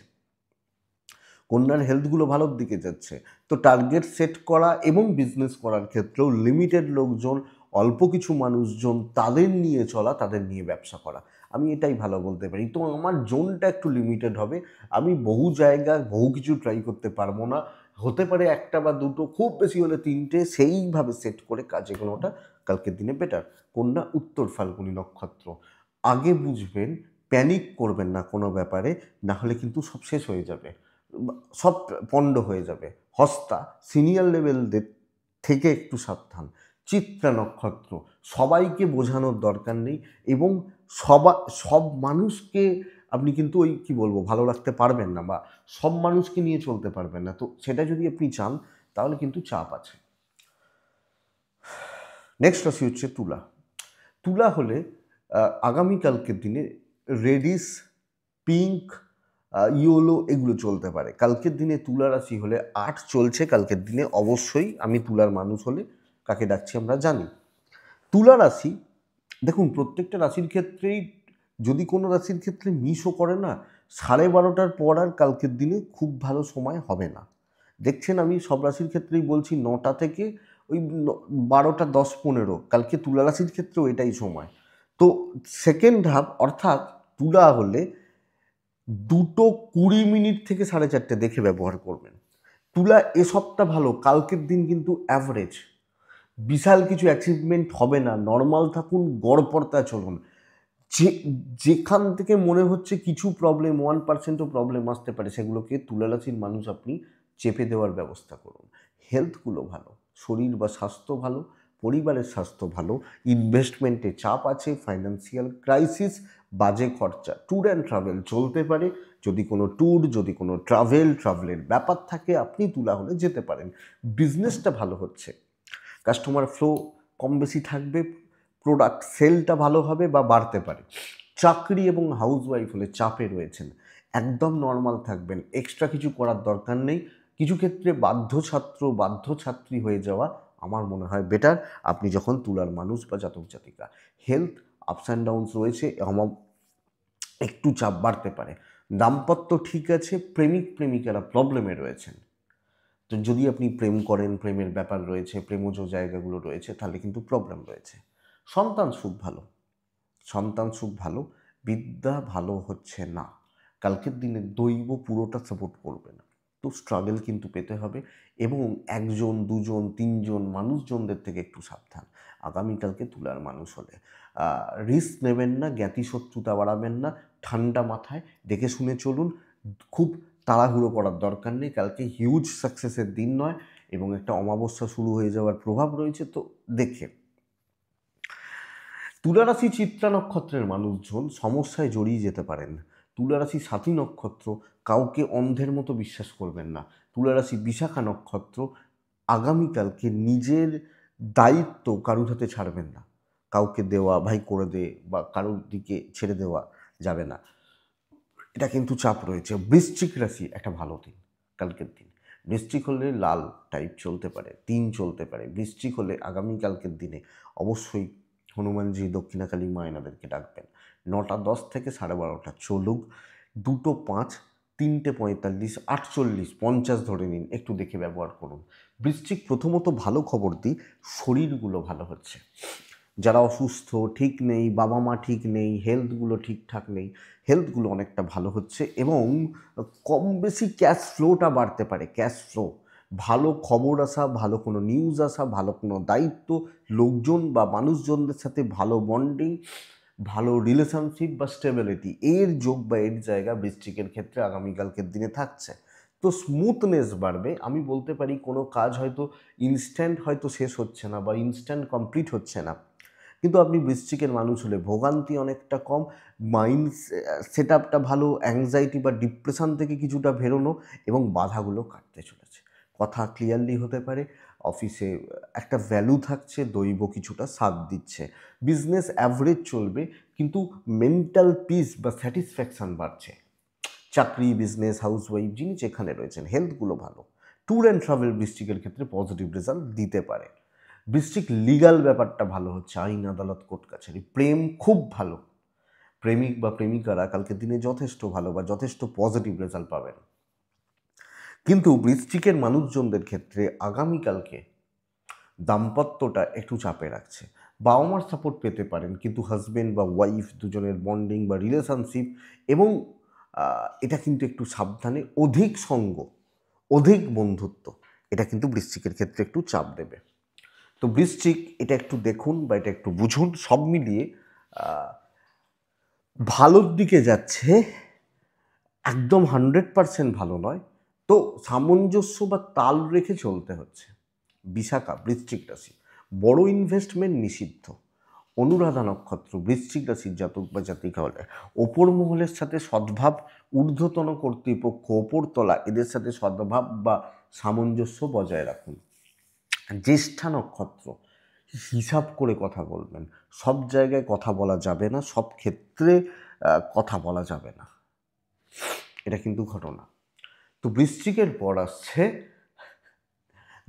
কন্যার হেলথগুলো ভালোর দিকে যাচ্ছে। তো টার্গেট সেট করা এবং বিজনেস করার ক্ষেত্রেও লিমিটেড লোকজন, অল্প কিছু মানুষজন, তাদের নিয়ে চলা, তাদের নিয়ে ব্যবসা করা, আমি এটাই ভালো বলতে পারি। তো আমার জোনটা একটু লিমিটেড হবে, আমি বহু জায়গায় বহু কিছু ট্রাই করতে পারবো না, হতে পারে একটা বা দুটো, খুব বেশি হলে তিনটে, সেইভাবে সেট করে কাজে কোনোটা কালকের দিনে বেটার। কন্যা উত্তর ফাল্গুনী নক্ষত্র, আগে বুঝবেন, প্যানিক করবেন না কোনো ব্যাপারে, না হলে কিন্তু সব শেষ হয়ে যাবে, সব পণ্ড হয়ে যাবে। হস্তা, সিনিয়র লেভেলদের থেকে একটু সাবধান। চিত্রা নক্ষত্র, সবাইকে বোঝানোর দরকার নেই, এবং সব মানুষকে আপনি কিন্তু ওই কী বলবো ভালো রাখতে পারবেন না, বা সব মানুষকে নিয়ে চলতে পারবেন না। তো সেটা যদি আপনি চান তাহলে কিন্তু চাপ আছে। নেক্সট রাশি হচ্ছে তুলা। তুলা হলে আগামীকালকের দিনে রেডিশ, পিঙ্ক, ইয়েলো এগুলো চলতে পারে। কালকের দিনে তুলা রাশি হলে 8 চলছে, কালকের দিনে অবশ্যই আমি তুলার মানুষ হলে কাকে ডাকছি আমরা জানি। তুলা রাশি, দেখুন প্রত্যেকটা রাশির ক্ষেত্রেই, যদি কোনো রাশির ক্ষেত্রে মিসও করে না, 12:30টার পর আর কালকের দিনে খুব ভালো সময় হবে না। দেখছেন আমি সব রাশির ক্ষেত্রেই বলছি 9টা থেকে ওই 12টা 10-15, কালকে তুলা রাশির ক্ষেত্রেও এটাই সময়। তো সেকেন্ড হাফ, অর্থাৎ তুলা হলে 2:20 থেকে 4:30 দেখে ব্যবহার করবেন। তুলা এ সপ্তাহ ভালো, কালকের দিন কিন্তু অ্যাভারেজ, বিশাল কিছু অ্যাচিভমেন্ট হবে না, নর্মাল থাকুন, গড়পড়তা চলুন। যেখান থেকে মনে হচ্ছে কিছু প্রবলেম, 1%ও প্রবলেম আসতে পারে, সেগুলোকে তুলা রাশির মানুষ আপনি চেপে দেওয়ার ব্যবস্থা করুন। হেলথগুলো ভালো, শরীর বা স্বাস্থ্য ভালো, পরিবারের স্বাস্থ্য ভালো, ইনভেস্টমেন্টে চাপ আছে, ফাইন্যান্সিয়াল ক্রাইসিস, বাজে খরচা, ট্যুর অ্যান্ড ট্রাভেল চলতে পারে। যদি কোনো ট্যুর, যদি কোনো ট্রাভেলের ব্যাপার থাকে, আপনি তুলা হলে যেতে পারেন। বিজনেসটা ভালো হচ্ছে, কাস্টমার ফ্লো কম বেশি থাকবে, প্রোডাক্ট সেলটা ভালো হবে বা বাড়তে পারে। চাকরি এবং হাউসওয়াইফ হলে চাপে রয়েছেন, একদম নর্মাল থাকবেন, এক্সট্রা কিছু করার দরকার নেই। কিছু ক্ষেত্রে বাধ্য ছাত্র, বাধ্য ছাত্রী হয়ে যাওয়া আমার মনে হয় বেটার, আপনি যখন তুলার মানুষ বা জাতক জাতিকা। হেলথ আপস অ্যান্ড ডাউনস রয়েছে, একটু চাপ বাড়তে পারে। দাম্পত্য ঠিক আছে, প্রেমিক প্রেমিকারা প্রবলেমে রয়েছেন। তো যদি আপনি প্রেম করেন, প্রেমের ব্যাপার রয়েছে, প্রেমজ জায়গাগুলো রয়েছে, তাহলে কিন্তু প্রবলেম রয়েছে। সন্তান সুখ ভালো, সন্তান সুখ ভালো, বিদ্যা ভালো হচ্ছে না। কালকের দিনে দৈব পুরোটা সাপোর্ট করবে না, তো স্ট্রাগল কিন্তু পেতে হবে, এবং 1জন 2জন 3জন মানুষজনদের থেকে একটু সাবধান আগামীকালকে তুলার মানুষ হলে। রিস্ক নেবেন না, জ্ঞাতি শত্রুতা বাড়াবেন না, ঠান্ডা মাথায় দেখে শুনে চলুন, খুব তাড়াহুড়ো করার দরকার নেই। কালকে হিউজ সাকসেসের দিন নয়, এবং একটা অমাবস্যা শুরু হয়ে যাওয়ার প্রভাব রয়েছে, তো দেখে। তুলারাশি চিত্রা নক্ষত্রের মানুষজন সমস্যায় জড়িয়ে যেতে পারেন। তুলারাশি সাথী নক্ষত্র, কাউকে অন্ধের মতো বিশ্বাস করবেন না। তুলারাশি বিশাখা নক্ষত্র, আগামীকালকে নিজের দায়িত্ব কারুর হাতে ছাড়বেন না, কাউকে দেওয়া, ভাই করে দে, বা কারোর দিকে ছেড়ে দেওয়া যাবে না, এটা কিন্তু চাপ রয়েছে। বৃশ্চিক রাশি একটা ভালো দিন কালকের দিন। বৃশ্চিক হলে লাল টাইপ চলতে পারে, 3 চলতে পারে। বৃশ্চিক হলে আগামীকালকের দিনে অবশ্যই হনুমানজি, দক্ষিণাকালী মা এনাদেরকে ডাকবেন। 9টা 10 থেকে 12:30 চলুক, 2:05, 3:45, 48, 50 ধরে নিন, একটু দেখে ব্যবহার করুন। বৃশ্চিক প্রথমত ভালো খবর দিই, শরীরগুলো ভালো হচ্ছে। যারা অসুস্থ, ঠিক নেই, বাবা মা ঠিক নেই, হেলথগুলো ঠিকঠাক নেই, হেলথগুলো অনেকটা ভালো হচ্ছে, এবং কম বেশি ক্যাশ ফ্লোটা বাড়তে পারে। ক্যাশ ফ্লো, ভালো খবর আসা, ভালো কোনো নিউজ আসা, ভালো কোনো দায়িত্ব, লোকজন বা মানুষজনদের সাথে ভালো বন্ডিং, ভালো রিলেশনশিপ বা স্টেবিলিটি, এর যোগ বা এর জায়গা বৃশ্চিকের ক্ষেত্রে আগামীকালকের দিনে থাকছে। তো স্মুথনেস বাড়বে। আমি বলতে পারি কোনো কাজ হয়তো ইনস্ট্যান্ট হয়তো শেষ হচ্ছে না, বা ইনস্ট্যান্ট কমপ্লিট হচ্ছে না, কিন্তু আপনি বৃশ্চিকের মানুষ হলে ভোগান্তি অনেকটা কম, মাইন্ড সেট আপটা ভালো, অ্যাংজাইটি বা ডিপ্রেশন থেকে কিছুটা বেরোনো, এবং বাধাগুলো কাটতে চলেছে। কথা ক্লিয়ারলি হতে পারে, অফিসে একটা ভ্যালু থাকছে, দৈব কিছুটা সাথ দিচ্ছে। বিজনেস অ্যাভারেজ চলবে, কিন্তু মেন্টাল পিস বা স্যাটিসফ্যাকশান বাড়ছে। চাকরি, বিজনেস, হাউসওয়াইফ যিনি যেখানে রয়েছেন, হেলথগুলো ভালো। ট্যুর অ্যান্ড ট্রাভেল বৃশ্চিকের ক্ষেত্রে পজিটিভ রেজাল্ট দিতে পারে। বৃশ্চিক লিগ্যাল ব্যাপারটা ভালো হচ্ছে, আইন আদালত কোর্ট কাছারি। প্রেম খুব ভালো, প্রেমিক বা প্রেমিকারা কালকের দিনে যথেষ্ট ভালো বা যথেষ্ট পজিটিভ রেজাল্ট পাবেন। কিন্তু বৃশ্চিকের মানুষজনদের ক্ষেত্রে আগামীকালকে দাম্পত্যটা একটু চাপে রাখছে। বাবা মার সাপোর্ট পেতে পারেন, কিন্তু হাজব্যান্ড বা ওয়াইফ দুজনের বন্ডিং বা রিলেশনশিপ এবং এটা কিন্তু একটু সাবধানে, অধিক সঙ্গ, অধিক বন্ধুত্ব, এটা কিন্তু বৃশ্চিকের ক্ষেত্রে একটু চাপ দেবে। তো বৃশ্চিক এটা একটু দেখুন বা এটা একটু বুঝুন, সব মিলিয়ে ভালোর দিকে যাচ্ছে, একদম 100% ভালো নয়, তো সামঞ্জস্য বা তাল রেখে চলতে হচ্ছে। বিশাখা বৃশ্চিক রাশি, বড় ইনভেস্টমেন্ট নিষিদ্ধ। অনুরাধা নক্ষত্র বৃশ্চিক রাশির জাতক বা জাতিকা হলে ওপর মহলের সাথে সদ্ভাব, ঊর্ধ্বতন কর্তৃপক্ষ, ওপরতলা, এদের সাথে সদ্ভাব বা সামঞ্জস্য বজায় রাখুন। জ্যেষ্ঠা নক্ষত্র, হিসাব করে কথা বলবেন। সব জায়গায় কথা বলা যাবে না, সব ক্ষেত্রে কথা বলা যাবে না, এটা কিন্তু ঘটনা। তো বৃশ্চিকের পর আসছে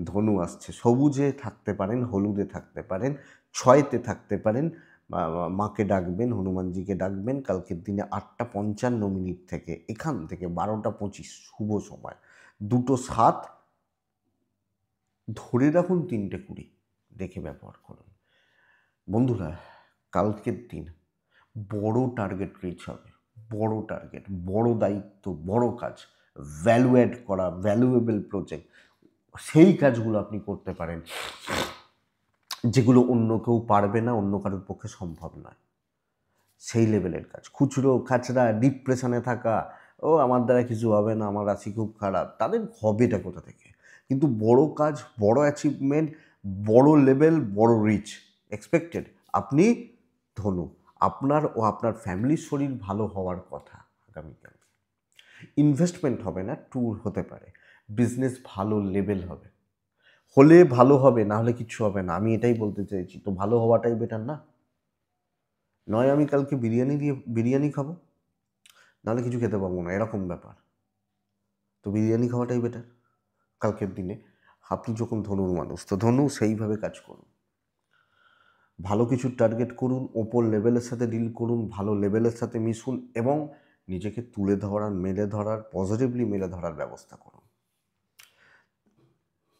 ধনু আসছে। সবুজে থাকতে পারেন, হলুদে থাকতে পারেন, ছয়তে থাকতে পারেন, মাকে ডাকবেন, হনুমানজিকে ডাকবেন। কালকের দিনে 8:55 থেকে এখান থেকে 12:25 শুভ সময়, 2:07 ধরে রাখুন, 3:20 দেখে ব্যবহার করুন। বন্ধুরা, কালকের দিন বড় টার্গেট রিচ হবে, বড় টার্গেট, বড় দায়িত্ব, বড় কাজ, ভ্যালু অ্যাড করা, ভ্যালুয়েবল প্রজেক্ট, সেই কাজগুলো আপনি করতে পারেন যেগুলো অন্য কেউ পারবে না, অন্য কারোর পক্ষে সম্ভব নয়। সেই লেভেলের কাজ, খুচরো খাচরা ডিপ্রেশনে থাকা, ও আমার দ্বারা কিছু হবে না, আমার রাশি খুব খারাপ, তাদের হবেটা কোথা থেকে? কিন্তু বড় কাজ, বড় অ্যাচিভমেন্ট, বড় লেভেল, বড় রিচ এক্সপেক্টেড। আপনি ধনু, আপনার ও আপনার ফ্যামিলির শরীর ভালো হওয়ার কথা আগামীকাল। ইনভেস্টমেন্ট হবে না, ট্যুর হতে পারে, বিজনেস ভালো লেভেল হবে, হলে ভালো হবে, না হলে কিচ্ছু হবে না, আমি এটাই বলতে চাইছি। তো ভালো হওয়াটাই বেটার না? নয় আমি কালকে বিরিয়ানি খাবো, নাহলে কিছু খেতে পারবো না, এরকম ব্যাপার। তো বিরিয়ানি খাওয়াটাই বেটার কালকের দিনে। আপনি যখন ধনুর মানুষ, তো ধনু সেইভাবে কাজ করুন, ভালো কিছুর টার্গেট করুন, ওপর লেভেলের সাথে ডিল করুন, ভালো লেভেলের সাথে মিশুন এবং নিজেকে তুলে ধরার, মেলে ধরার, পজিটিভলি মেলে ধরার ব্যবস্থা করুন।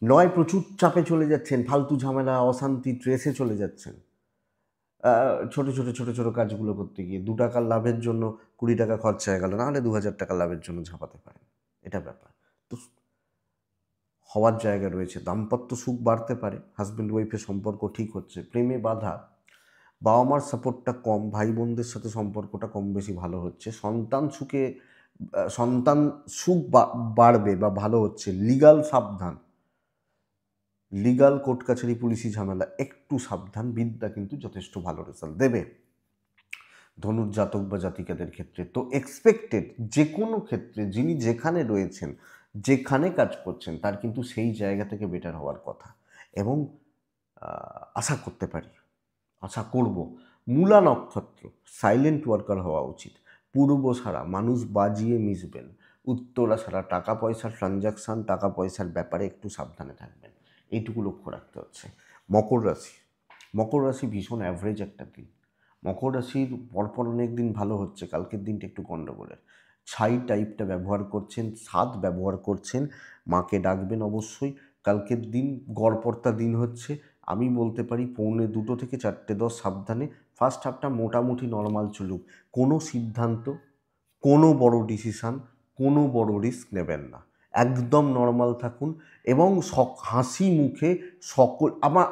নয় প্রচুর চাপে চলে যাচ্ছেন, ফালতু ঝামেলা, অশান্তি, ট্রেসে চলে যাচ্ছেন, ছোট ছোট ছোট ছোট কাজগুলো করতে গিয়ে 2 টাকার লাভের জন্য 20 টাকা খরচা হয়ে গেল, নাহলে 2000 টাকা লাভের জন্য ঝাঁপাতে পারেন, এটা ব্যাপার। তো হওয়ার জায়গা রয়েছে, দাম্পত্য সুখ বাড়তে পারে, হাজব্যান্ড ওয়াইফের সম্পর্ক ঠিক হচ্ছে, প্রেমে বাধা, বাবা মার সাপোর্টটা কম, ভাই বোনদের সাথে সম্পর্কটা কম বেশি ভালো হচ্ছে, সন্তান সুখ বাড়বে বা ভালো হচ্ছে। লিগাল সাবধান, লিগাল কোর্ট কাছারি পুলিশি ঝামেলা একটু সাবধান, বিদ্যা কিন্তু যথেষ্ট ভালো রেজাল্ট দেবে ধনুর জাতক বা জাতিকাদের ক্ষেত্রে। তো এক্সপেক্টেড, যে কোনো ক্ষেত্রে যিনি যেখানে রয়েছেন, যেখানে কাজ করছেন, তার কিন্তু সেই জায়গা থেকে বেটার হওয়ার কথা এবং আশা করতে পারি, আশা করব। মূলা নক্ষত্র, সাইলেন্ট ওয়ার্কার হওয়া উচিত। পূর্বসারা, মানুষ বাজিয়ে মিশবেন। উত্তরা সারা, টাকা পয়সার ট্রানজাকশান, টাকা পয়সার ব্যাপারে একটু সাবধানে থাকবেন, এইটুকু লক্ষ্য রাখতে হচ্ছে। মকর রাশি, মকর রাশি ভীষণ অ্যাভারেজ একটা দিন। মকর রাশির পরপর অনেক দিন ভালো হচ্ছে, কালকের দিনটা একটু গণ্ডগোলের। ছাই টাইপটা ব্যবহার করছেন, সাত ব্যবহার করছেন, মাকে ডাকবেন অবশ্যই। কালকের দিন গড়পড়তা দিন হচ্ছে, আমি বলতে পারি 2:45 থেকে 4:10 সাবধানে। ফার্স্ট হাফটা মোটামুটি নর্মাল চলুক, কোনো সিদ্ধান্ত, কোনো বড় ডিসিশান, কোনো বড় রিস্ক নেবেন না, একদম নর্মাল থাকুন এবং হাসি মুখে সকল,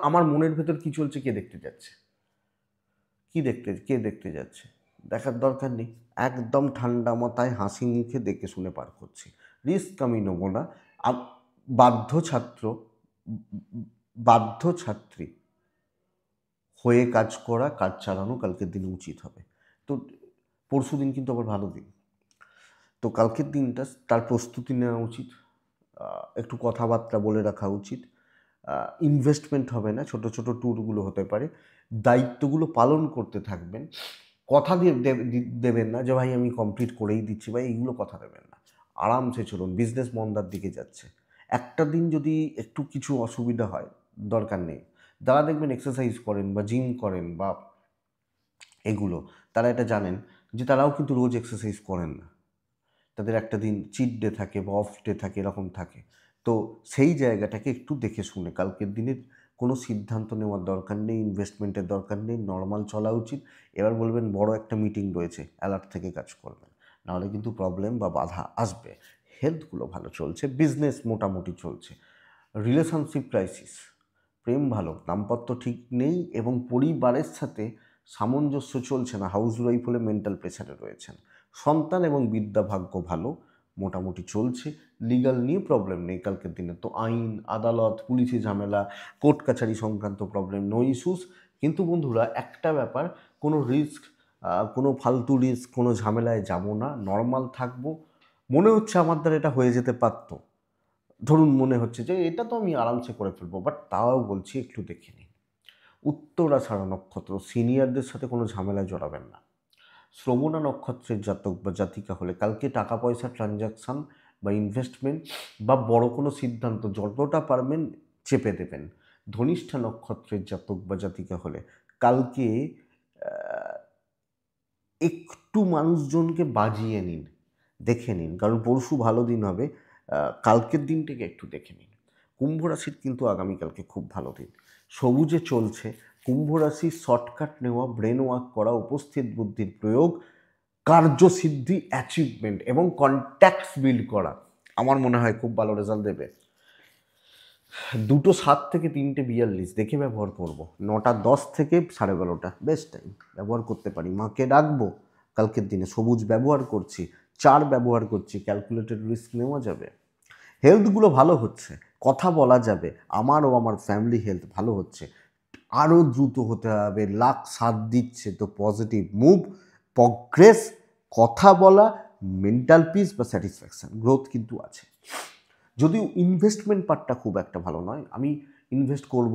আমার মনের ভেতর কী চলছে কে দেখতে যাচ্ছে, কে দেখতে যাচ্ছে, দেখার দরকার নেই, একদম ঠান্ডা মাথায় হাসি মুখে দেখে শুনে পার করছি, রিস্ক আমি নেবো না। বাধ্য ছাত্র, বাধ্য ছাত্রী হয়ে কাজ করা, কাজ চালানো কালকের দিনে উচিত হবে। তো পরশু দিন কিন্তু আবার ভালো দিন, তো কালকের দিনটা তার প্রস্তুতি নেওয়া উচিত, একটু কথাবার্তা বলে রাখা উচিত। ইনভেস্টমেন্ট হবে না, ছোট ছোট ট্যুরগুলো হতে পারে, দায়িত্বগুলো পালন করতে থাকবেন। কথা দেবেন না যে ভাই আমি কমপ্লিট করেই দিচ্ছি, ভাই এইগুলো কথা দেবেন না, আরামসে চলুন। বিজনেস মন্দার দিকে যাচ্ছে, একটা দিন যদি একটু কিছু অসুবিধা হয়, দরকার নেই, যারা দেখবেন এক্সারসাইজ করেন বা জিম করেন বা এগুলো, তারা এটা জানেন যে তারাও কিন্তু রোজ এক্সারসাইজ করেন না। তাদের একটা দিন চিট ডে থাকে বা অফ ডে থাকে, এরকম থাকে। তো সেই জায়গাটাকে একটু দেখে শুনে কালকের দিনের কোনো সিদ্ধান্ত নেওয়ার দরকার নেই, ইনভেস্টমেন্টের দরকার নেই, নর্মাল চলা উচিত। এবার বলবেন বড় একটা মিটিং রয়েছে, অ্যালার্ট থেকে কাজ করবেন, নাহলে কিন্তু প্রবলেম বা বাধা আসবে। হেলথগুলো ভালো চলছে, বিজনেস মোটামুটি চলছে। রিলেশনশিপ ক্রাইসিস, প্রেম ভালো, দাম্পত্য ঠিক নেই এবং পরিবারের সাথে সামঞ্জস্য চলছে না, হাউস ওয়াইফ হলে মেন্টাল প্রেশারে রয়েছেন। সন্তান এবং বিদ্যা ভাগ্য ভালো, মোটামুটি চলছে। লিগাল নিয়ে প্রবলেম নেই কালকের দিনে, তো আইন আদালত পুলিশি ঝামেলা কোর্ট কাছারি সংক্রান্ত প্রবলেম, নো ইস্যুস। কিন্তু বন্ধুরা একটা ব্যাপার, কোনো রিস্ক, কোনো ফালতু রিস্ক, কোনো ঝামেলায় যাব না, নর্মাল থাকবো। মনে হচ্ছে আমার দ্বারা এটা হয়ে যেতে পারতো, ধরুন মনে হচ্ছে যে এটা তো আমি আরামসে করে ফেলবো, বাট তাও বলছি একটু দেখে নিন। উত্তরাষাঢ়া নক্ষত্র, সিনিয়রদের সাথে কোনো ঝামেলায় জড়াবেন না। শ্রবণা নক্ষত্রের জাতক বা জাতিকা হলে কালকে টাকা পয়সা ট্রানজাকশান বা ইনভেস্টমেন্ট বা বড় কোনো সিদ্ধান্ত যতটা পারবেন চেপে দেবেন। ধনিষ্ঠা নক্ষত্রের জাতক বা জাতিকা হলে কালকে একটু মানুষজনকে বাজিয়ে নিন, দেখে নিন, কারণ পরশু ভালো দিন হবে, কালকের দিনটাকে একটু দেখে নিন। কুম্ভ রাশির কিন্তু আগামীকালকে খুব ভালো দিন, সবুজে চলছে। কুম্ভ রাশির শর্টকাট নেওয়া, ব্রেন ওয়ার্ক করা, উপস্থিত বুদ্ধির প্রয়োগ, কার্যসিদ্ধি, অ্যাচিভমেন্ট এবং কন্ট্যাক্টস বিল্ড করা আমার মনে হয় খুব ভালো রেজাল্ট দেবে। 2:07 থেকে 3:42 দেখে ব্যবহার করব। 9:10 থেকে 12:30 বেস্ট টাইম, ব্যবহার করতে পারি। মাকে ডাকবো কালকের দিনে, সবুজ ব্যবহার করছি, 4 ব্যবহার করছি, ক্যালকুলেটেড রিস্ক নেওয়া যাবে। হেলথগুলো ভালো হচ্ছে, কথা বলা যাবে, আমার ও আমার ফ্যামিলি হেলথ ভালো হচ্ছে। আরও দ্রুত হতে হবে, লাক সাথ দিচ্ছে, তো পজিটিভ মুভ, প্রগ্রেস, কথা বলা, মেন্টাল পিস বা স্যাটিসফ্যাকশান, গ্রোথ কিন্তু আছে। যদিও ইনভেস্টমেন্ট পার্টটা খুব একটা ভালো নয়, আমি ইনভেস্ট করব,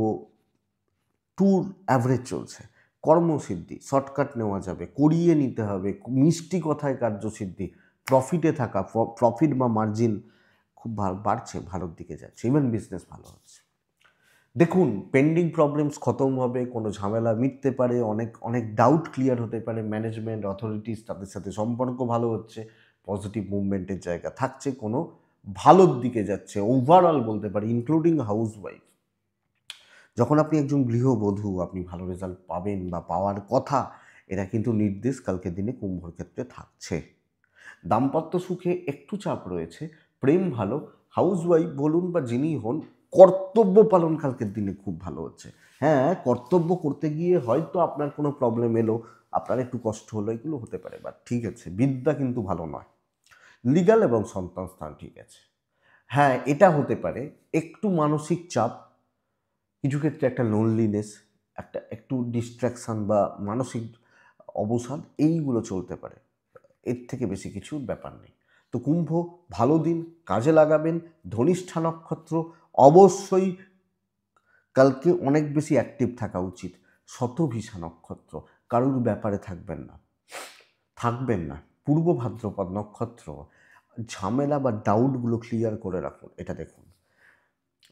ট্যুর অ্যাভারেজ চলছে। কর্মসিদ্ধি, শর্টকাট নেওয়া যাবে, করিয়ে নিতে হবে, মিষ্টি কথায় কার্যসিদ্ধি, প্রফিটে থাকা, প্রফিট বা মার্জিন খুব বাড়ছে, ভালোর দিকে যাচ্ছে, ইভেন বিজনেস ভালো হচ্ছে। দেখুন পেন্ডিং প্রবলেমস খতম হবে, কোনো ঝামেলা মিটতে পারে, অনেক অনেক ডাউট ক্লিয়ার হতে পারে, ম্যানেজমেন্ট অথরিটিস তাদের সাথে সম্পর্ক ভালো হচ্ছে, পজিটিভ মুভমেন্টের জায়গা থাকছে, কোনো ভালোর দিকে যাচ্ছে ওভারঅল বলতে পারি, ইনক্লুডিং হাউস ওয়াইফ। যখন আপনি একজন গৃহবধূ, আপনি ভালো রেজাল্ট পাবেন বা পাওয়ার কথা, এটা কিন্তু নির্দেশ কালকের দিনে কুম্ভর ক্ষেত্রে থাকছে। দাম্পত্য সুখে একটু চাপ রয়েছে, প্রেম ভালো, হাউস ওয়াইফ বলুন বা যিনি হন, কর্তব্য পালন কালকের দিনে খুব ভালো হচ্ছে। হ্যাঁ, কর্তব্য করতে গিয়ে হয়তো আপনার কোনো প্রবলেম এলো, আপনার একটু কষ্ট হলো, এগুলো হতে পারে, বাট ঠিক আছে, বিদ্যা কিন্তু ভালো নয়। লিগ্যাল এবং সন্তান স্থান ঠিক আছে। হ্যাঁ, এটা হতে পারে একটু মানসিক চাপ, কিছু ক্ষেত্রে একটা লোনলিনেস, একটা একটু ডিস্ট্র্যাকশান বা মানসিক অবসাদ, এইগুলো চলতে পারে, এর থেকে বেশি কিছু ব্যাপার নেই। তো কুম্ভ ভালো দিন, কাজে লাগাবেন। ধনিষ্ঠা নক্ষত্র অবশ্যই কালকে অনেক বেশি অ্যাক্টিভ থাকা উচিত। শতভিষা নক্ষত্র কারুর ব্যাপারে থাকবেন না। পূর্ব ভাদ্রপদ নক্ষত্র ঝামেলা বা ডাউটগুলো ক্লিয়ার করে রাখুন, এটা দেখুন,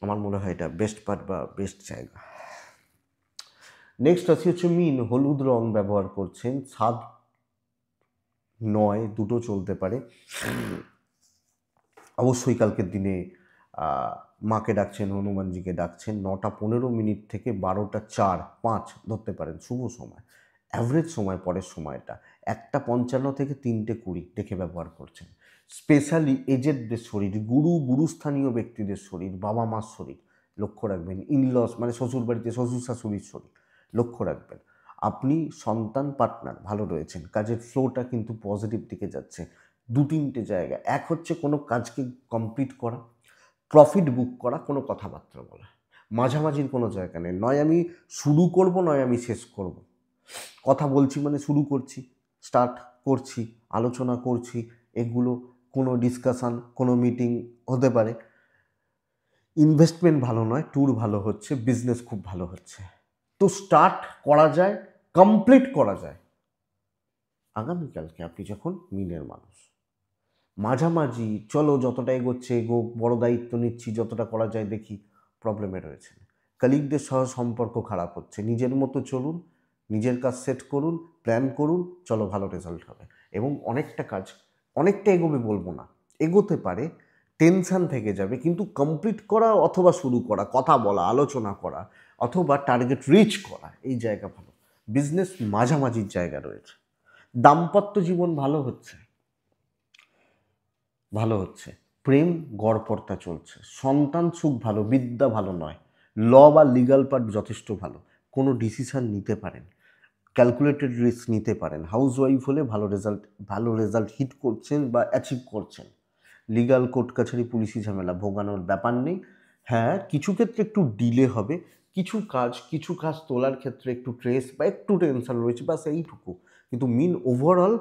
আমার মনে হয় এটা বেস্ট পার্ট বা বেস্ট জায়গা। নেক্সট রাশি হচ্ছে মীন, হলুদ রং ব্যবহার করছেন, 7, 9 দুটো চলতে পারে। অবশ্যই কালকের দিনে মাকে ডাকছেন, হনুমানজিকে ডাকছেন। 9:15 থেকে 12:04, 5 ধরতে পারেন শুভ সময়। অ্যাভারেজ সময় পরের সময়টা 1:55 থেকে 3:20 দেখে ব্যবহার করছেন। স্পেশালি এজেডদের শরীর, গুরুস্থানীয় ব্যক্তিদের শরীর, বাবা মার শরীর লক্ষ্য রাখবেন। ইনলস মানে শ্বশুরবাড়িতে শ্বশুর শাশুড়ির শরীর লক্ষ্য রাখবেন। আপনি সন্তান পার্টনার ভালো রয়েছেন, কাজের ফ্লোটা কিন্তু পজিটিভ দিকে যাচ্ছে। 2-3টে জায়গা, এক হচ্ছে কোনো কাজকে কমপ্লিট করা, প্রফিট বুক করা, কোনো কথাবার্তা বলা, মাঝামাঝির কোনো জায়গা নেই, নয় আমি শুরু করব নয় আমি শেষ করব। কথা বলছি মানে শুরু করছি, স্টার্ট করছি, আলোচনা করছি, এগুলো কোনো ডিসকাশান, কোনো মিটিং হতে পারে। ইনভেস্টমেন্ট ভালো নয়, ট্যুর ভালো হচ্ছে, বিজনেস খুব ভালো হচ্ছে। তো স্টার্ট করা যায়, কমপ্লিট করা যায় আগামীকালকে আপনি যখন মিনের মানুষ। মাঝামাঝি চলো, যতটা এগোচ্ছে এগো, বড় দায়িত্ব নিচ্ছি, যতটা করা যায় দেখি, প্রবলেমে রয়েছেন। কলিগদের সহ সম্পর্ক খারাপ হচ্ছে, নিজের মতো চলুন, নিজের কাজ সেট করুন, প্ল্যান করুন, চলো ভালো রেজাল্ট হবে। এবং অনেকটা কাজ অনেকটা এগোবে বলবো না, এগোতে পারে, টেনশান থেকে যাবে, কিন্তু কমপ্লিট করা অথবা শুরু করা, কথা বলা, আলোচনা করা অথবা টার্গেট রিচ করা, এই জায়গা ভালো। বিজনেস মাঝামাঝির জায়গা রয়েছে। দাম্পত্য জীবন ভালো হচ্ছে, ভালো হচ্ছে। প্রেম গড়পড়তা চলছে, সন্তান সুখ ভালো, বিদ্যা ভালো নয়। ল বা লিগাল পার্ট যথেষ্ট ভালো, কোনো ডিসিশন নিতে পারেন, ক্যালকুলেটেড রিস্ক নিতে পারেন। হাউস ওয়াইফ হলে ভালো রেজাল্ট হিট করছেন বা অ্যাচিভ করছেন। লিগাল কোর্ট কাছারি পুলিশি ঝামেলা ভোগানোর ব্যাপার নেই। হ্যাঁ, কিছু ক্ষেত্রে একটু ডিলে হবে, কিছু কাজ তোলার ক্ষেত্রে একটু ট্রেস বা একটু টেনশন রয়েছে, বাস এইটুকু। কিন্তু ওভারঅল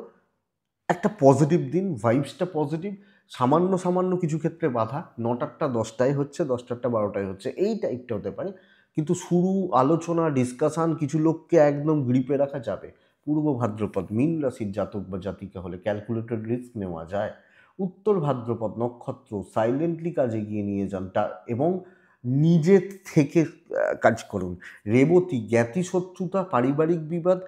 একটা পজিটিভ দিন, ভাইবসটা পজিটিভ। সামান্য সামান্য কিছু ক্ষেত্রে বাধা, 9টারটা 10টায় হচ্ছে, 10টারটা 12টায় হচ্ছে, এই টাইপটা হতে পারে। কিন্তু শুরু, আলোচনা, ডিসকাশান কিছু লোককে একদম গ্রিপে রাখা যাবে। পূর্ব ভাদ্রপদ মীন রাশির জাতক বা জাতিকা হলে ক্যালকুলেটেড রিস্ক নেওয়া যায়। উত্তর ভাদ্রপদ নক্ষত্র সাইলেন্টলি কাজ এগিয়ে নিয়ে যান এবং নিজে থেকে কাজ করুন। রেবতী জ্ঞাতি শত্রুতা, পারিবারিক বিবাদ,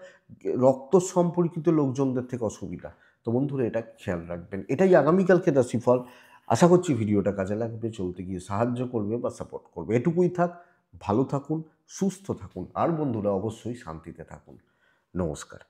রক্ত সম্পর্কিত লোকজনদের থেকে অসুবিধা। তো বন্ধুরা, এটা খেয়াল রাখবেন। এটাই আগামীকালকে রাশিফল। আশা করছি ভিডিওটা কাজে লাগবে, চলতে গিয়ে সাহায্য করবে বা সাপোর্ট করবে। এটুকুই থাক। ভালো থাকুন, সুস্থ থাকুন, আর বন্ধুরা অবশ্যই শান্তিতে থাকুন। নমস্কার।